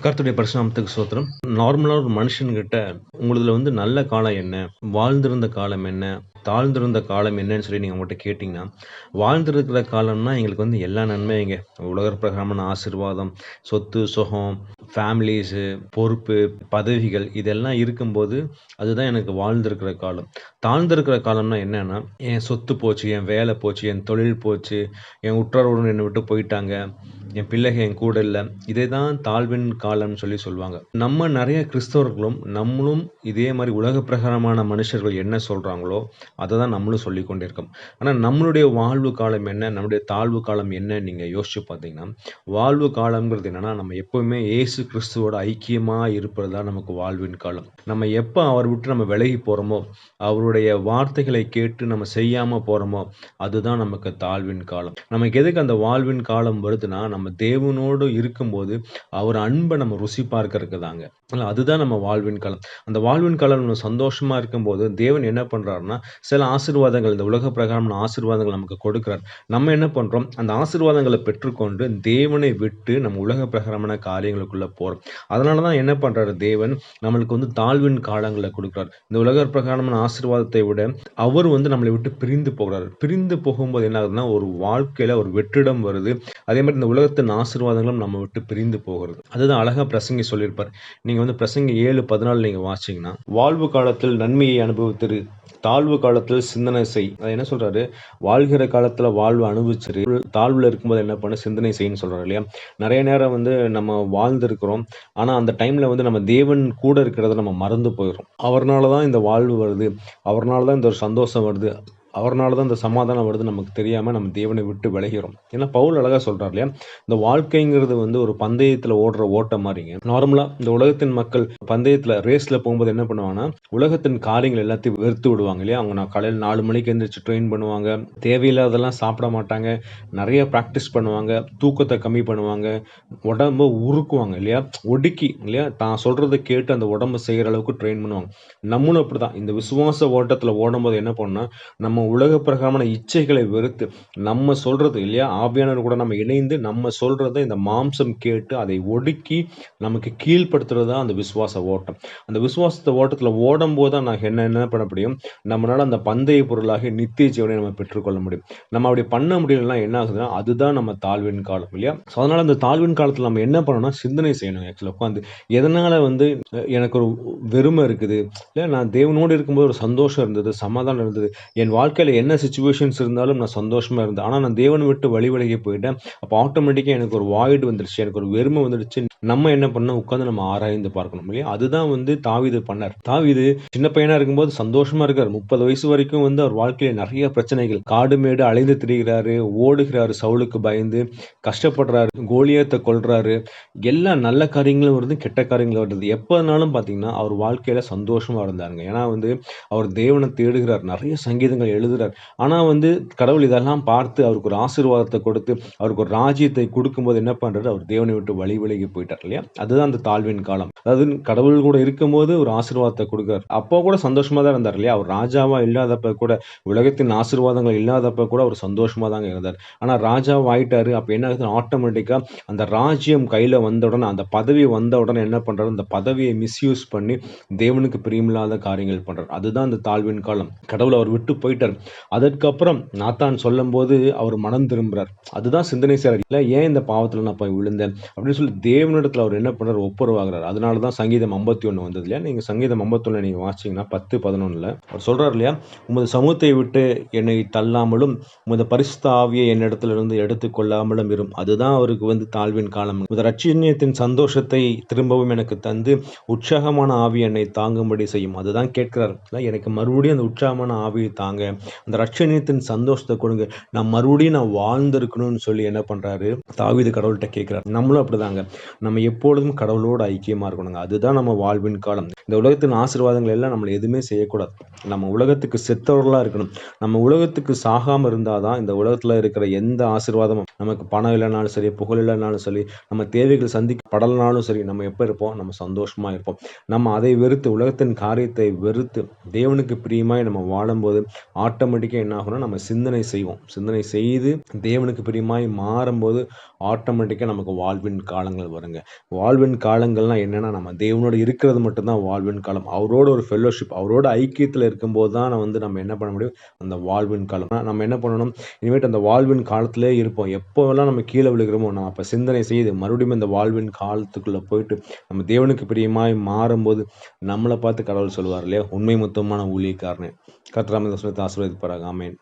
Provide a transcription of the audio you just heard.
கர்த்தருடைய பரிசுநாமத்துக்கு ஸ்தோத்திரம். நார்மலா ஒரு மனுஷன்கிட்ட உங்களுதுல நல்ல காலம் என்ன? வாழ்ந்திருந்த காலம் என்ன? தாழ்ந்திருந்த காலம் என்னன்னு சொல்லி நீங்க அவங்ககிட்ட கேட்டீங்கன்னா, வாழ்ந்திருக்கிற காலம்னா எங்களுக்கு எல்லா நன்மைங்க. உலக பிரகாரமான ஆசீர்வாதம், சொத்து, சுகம், ஃபேமிலீஸு, பொறுப்பு, பதவிகள் இதெல்லாம் இருக்கும்போது, அதுதான் எனக்கு வாழ்ந்திருக்கிற காலம். தாழ்ந்திருக்கிற காலம்னா என்னன்னா, என் சொத்து போச்சு, என் வேலை போச்சு, என் தொழில் போச்சு, என் உற்றார் உறவினர் என்னை விட்டு போயிட்டாங்க. என் பிள்ளைக என் கூட இல்ல. இதை தான் தாழ்வின் காலம்னு சொல்லுவாங்க. நம்ம நெறைய கிறிஸ்தவர்களும், நம்மளும் இதே மாரி உலக பிரகாரமான மனுஷர்கள் என்ன சொல்றாங்களோ, அத தான் நம்மளும் சொல்லிக் கொண்டே இருக்கோம். ஆனா நம்மளுடைய வாழ்வு காலம் என்ன? நம்முடைய தாழ்வு காலம் என்ன? நீங்க யோசிச்சு பார்த்தீங்கன்னா, வாழ்வு காலம்ங்கிறது என்னன்னா, நம்ம எப்பவுமே இயேசு கிறிஸ்துவோட ஐக்கியமா இருப்பது தான் நமக்கு வாழ்வின் காலம். நம்ம எப்ப அவர விட்டு நம்ம விலகி போறோமோ, அவருடைய வார்த்தைகளை கேட்டு நம்ம செய்யாம போறோமோ, அதுதான் நமக்கு தாழ்வின் காலம். நமக்கு எதுக்கு அந்த வாழ்வின் காலம் வருதுன்னா, நம்ம தேவனோடு இருக்கும்போது, அவர் அன்ப நம்ம ருசி பார்க்கறக்கு தாங்க. அதுதான் நம்ம வாழ்வின் காலம். அந்த வாழ்வின் காலம் நம்ம சந்தோஷமா இருக்கும்போது, தேவன் என்ன பண்றாருன்னா, சில ஆசீர்வாதங்கள் இந்த உலக பிரகாரமான ஆசீர்வாதங்கள் நமக்கு கொடுக்கிறார். நம்ம என்ன பண்றோம், அந்த ஆசீர்வாதங்கள பெற்றுக்கொண்டு தேவனை விட்டு நம்ம உலக பிரகாரமான காரியங்களுக்குள்ள போறோம். அதனால தான் என்ன பண்றாரு தேவன், நம்மளுக்கு தாழ்வின் காலங்கள குடுக்கிறார். இந்த உலக பிரகாரமான ஆசீர்வாதத்தை விட, அவர் நம்மளை விட்டு பிரிந்து போகிறார். பிரிந்து போகும்போது என்ன ஆகுதுன்னா, ஒரு வாழ்க்கையில ஒரு வெற்றிடம் வருது. அதே மாரி இந்த உலகத்தின் ஆசீர்வாதங்களும் நம்ம விட்டு பிரிந்து போகிறது. அதுதான் அழகா பிரசங்கி சொல்லியிருப்பார். நீங்க பிரசங்கி 7:14 நீங்க வாசிச்சீங்கன்னா, வாழ்வு காலத்தில் நன்மையை அனுபவித்திரு, தாழ்வு காலத்தில் சிந்தனை செய். அது என்ன சொல்றாரு, வாழ்கிற காலத்துல வாழ்வு அனுபவிச்சிரு, தாழ்வுல இருக்கும்போது என்ன பண்ணு, சிந்தனை செய்ன்னு சொல்றாரு இல்லையா? நெறைய நேரம் நம்ம வாழ்ந்திருக்கிறோம். ஆனா அந்த டைம்ல நம்ம தேவன் கூட இருக்கிறத நம்ம மறந்து போயிர்றோம். அவர்னால தான் இந்த வாழ்வு வருது. அவர்னால தான் இந்த ஒரு சந்தோஷம் வருது. அவர்னால தான் இந்த சமாதானம் வருதுன்னு நமக்கு தெரியாம நம்ம தேவனை விட்டு விலகிறோம். ஏன்னா பவுல் அழகா சொல்றார் இல்லையா? இந்த வாழ்க்கைங்கிறது ஒரு பந்தயத்துல ஓடுற ஓட்டம் மாரிங்க. நார்மலா இந்த உலகத்தின் மக்கள் பந்தயத்துல ரேஸ்ல போகும்போது என்ன பண்ணுவாங்கன்னா, உலகத்தின் காரியங்கள் எல்லாத்தையும் வெறுத்து விடுவாங்க இல்லையா? அவங்க காலையில 4 மணிக்கு எந்திரிச்சு ட்ரெயின் பண்ணுவாங்க. தேவையில்லாததெல்லாம் சாப்பிட மாட்டாங்க. நெறைய பிராக்டிஸ் பண்ணுவாங்க. தூக்கத்த கம்மி பண்ணுவாங்க. உடம்ப உருக்குவாங்க இல்லையா? ஒடுக்கி இல்லையா? தான் சொல்றத கேட்டு அந்த உடம்ப செய்யற அளவுக்கு ட்ரெயின் பண்ணுவாங்க. நம்மளும் அப்படிதான். இந்த விசுவாச ஓட்டத்துல ஓடும்போது என்ன பண்ணணும்னா, நம்ம உலக பிரகாரமான இச்சைகளை வெறுத்து, நம்ம சொல்றது இல்லையா? ஆவியானவர் கூட நம்ம இணைந்து, நம்ம சொல்றத இந்த மாம்சம் கேட்டு, அதை ஒடுக்கி, நமக்கு கீழ்ப்படுத்துறது தான் அந்த விசுவாச ஓட்டம். அந்த விசுவாசத்த ஓட்டத்துல ஓடும்போது தான் நான் என்ன பண்ண முடியும்? நம்மளால அந்த பந்தய பொருளாகிய நித்திய ஜீவனை நம்ம பெற்றுக்கொள்ள முடியும். நம்ம அப்படி பண்ண முடியலன்னா என்ன ஆகுதுன்னா, அதுதான் நம்ம தாழ்வின் காலம் இல்லையா? ஸோ அதனால அந்த தாழ்வின் காலத்துல நம்ம என்ன பண்ணணும்னா, சிந்தனை செய்யணும் ஆக்சுவலா உட்காந்து. எதனால எனக்கு ஒரு வெறுமை இருக்குது, இல்ல நான் தேவனோடு இருக்கும்போது ஒரு சந்தோஷம் இருந்தது, சமாதானம் இருந்தது. என் வாழ்க்கையில என்ன சிச்சுவேஷன்ஸ் இருந்தாலும் நான் சந்தோஷமா இருந்தேன். ஆனா நான் தேவனை விட்டு வழி விலகி போயிட்டேன். அப்போ ஆட்டோமேட்டிக்கா எனக்கு ஒரு வாய்டு வந்துருச்சு. எனக்கு ஒரு வெறுமை வந்துடுச்சு. நம்ம என்ன பண்ணணும்? உட்கார்ந்து நம்ம ஆராய்ந்து பார்க்கணும் இல்லையா? அதுதான் தாவீது பண்ணார். தாவீது சின்ன பையனா இருக்கும்போது சந்தோஷமா இருக்காரு. 30 வயசு வரைக்கும் அவர் வாழ்க்கையில நெறைய பிரச்சனைகள். காடு மேடு அலைந்து திரிகிறாரு, ஓடுகிறாரு சவுலுக்கு பயந்து, கஷ்டப்படுறாரு, கோலியாத்த கொல்றாரு. எல்லா நல்ல காரியங்களும் வருது, கெட்ட காரியங்களும் வருது. எப்பனாலும் பார்த்தீங்கன்னா, அவர் வாழ்க்கையில சந்தோஷமா இருந்தாருங்க. ஏன்னா அவர் தேவனை தேடுகிறார். நெறைய சங்கீதங்கள் எழுதுறார். ஆனா கடவுள் இதெல்லாம் பார்த்து அவருக்கு ஒரு ஆசீர்வாதத்த கொடுத்து, அவருக்கு ஒரு ராஜ்யத்தை குடுக்கும்போது என்ன பண்றாரு? அவர் தேவனை விட்டு வழி விலகி போயிட்டார் இல்லையா? அதுதான் அந்த தாழ்வின் காலம். அதாவது கடவுள் கூட இருக்கும்போது ஒரு ஆசீர்வாதத்த குடுக்குறார். அப்போ கூட சந்தோஷமா தான் இருந்தார் இல்லையா? அவர் ராஜாவா இல்லாதப்ப கூட, உலகத்தின் ஆசீர்வாதங்கள் இல்லாதப்ப கூட அவர் சந்தோஷமா தாங்க இருந்தார். ஆனா ராஜாவா ஆயிட்டாரு. அப்ப என்ன ஆகுது? ஆட்டோமேட்டிக்கா அந்த ராஜ்யம் கையில வந்த உடனே, அந்த பதவி வந்த உடனே என்ன பண்றாரு? அந்த பதவிய மிஸ்யூஸ் பண்ணி தேவனுக்கு பிரியமில்லாத காரியங்கள் பண்றார். அதுதான் அந்த தாழ்வின் காலம். கடவுள் அவர் விட்டு போயிட்டார். அதற்கப்புறம் நாத்தான் சொல்லும்போது அவர் மனம் திரும்புறார். அதுதான் சிந்தனை செய்றார். இல்ல ஏன் இந்த பாவத்துல நான் போய் விழுந்தேன்? அப்படின்னு சொல்லி தேவனிடத்துல அவர் என்ன பண்றாரு? ஒப்புரவாகுறார். அதனால தான் சங்கீதம் 51 வந்தது இல்லையா? நீங்க சங்கீதம் 51 நீங்க வாசிச்சீங்கன்னா 10, 11ல அவர் சொல்றார் இல்லையா? உமது சமூகத்தை விட்டு என்னை தள்ளாமலும், உமது பரிசுத்த ஆவியை என்னிடத்திலிருந்து எடுத்துக் கொள்ளாமலும் இரும். அதுதான் அவருக்கு தாழ்வின் காலம். உமது இரட்சணியத்தின் சந்தோஷத்தை திரும்பவும் எனக்கு தந்து, உற்சாகமான ஆவி என்னை தாங்கும்படி செய்யும். அதுதான் கேட்கிறார். எனக்கு மறுபடியும் அந்த உற்சாகமான ஆவியை தாங்க. அந்த இரட்சணியத்தின் சந்தோஷத்த கொடுங்க. நான் வாழ்ந்திருக்கணும்னு சொல்லி என்ன பண்றாரு? தாவீது கடவுள்ட்ட கேட்கிறார். நம்மளும் அப்படிதாங்க. நம்ம எப்பொழுதும் கடவுளோடு ஐக்கியமா இருக்கணுங்க. அதுதான் நம்ம வாழ்வின் காலம். இந்த உலகத்தின் ஆசீர்வாதங்கள் எல்லாம் நம்மள எதுவுமே செய்யக்கூடாது. நம்ம உலகத்துக்கு செத்தவர்களா இருக்கணும். நம்ம உலகத்துக்கு சாகாம இருந்தா தான் இந்த உலகத்துல இருக்கிற எந்த ஆசீர்வாதமும் நமக்கு பணம் இல்லைனாலும் சரி, புகழ் இல்லைனாலும் சரி, நம்ம தேவைகள் சந்திக்கப்படலனாலும் சரி, நம்ம எப்ப இருப்போம்? நம்ம சந்தோஷமா இருப்போம். நம்ம அதை வெறுத்து, உலகத்தின் காரியத்தை வெறுத்து, தேவனுக்கு பிரியமாய் நம்ம வாழும்போது ஆட்டோமேட்டிக்கா என்ன ஆகும்னா, நம்ம சிந்தனை செய்வோம். சிந்தனை செய்து தேவனுக்கு பிரியமாய் மாறும்போது ஆட்டோமேட்டிக்காக நமக்கு வாழ்வின் காலங்கள் வருங்க. வாழ்வின் காலங்கள்னா என்னன்னா, நம்ம தேவனோடு இருக்கிறது மட்டும் தான் வாழ்வின் காலம். அவரோட ஒரு ஃபெல்லோஷிப், அவரோட ஐக்கியத்தில இருக்கும்போது தான் நம்ம என்ன பண்ண முடியும், அந்த வாழ்வின் காலம். நம்ம என்ன பண்ணணும், இனிமேட்டு அந்த வாழ்வின் காலத்திலே இருப்போம். எப்போவெல்லாம் நம்ம கீழ விழுகிறோமோ, நம்ம அப்ப சிந்தனை செய்து மறுபடியும் இந்த வாழ்வின் காலத்துக்குள்ள போயிட்டு, நம்ம தேவனுக்கு பிரியமாய் மாறும்போது, நம்மள பார்த்து கடவுள் சொல்லுவார் இல்லையா, உண்மை முத்தமான ஊழியக்காரனே. கர்த்தர் தாமே இந்த வசனத்தை ஆசீர்வதிப்பாராக. ஆமென்.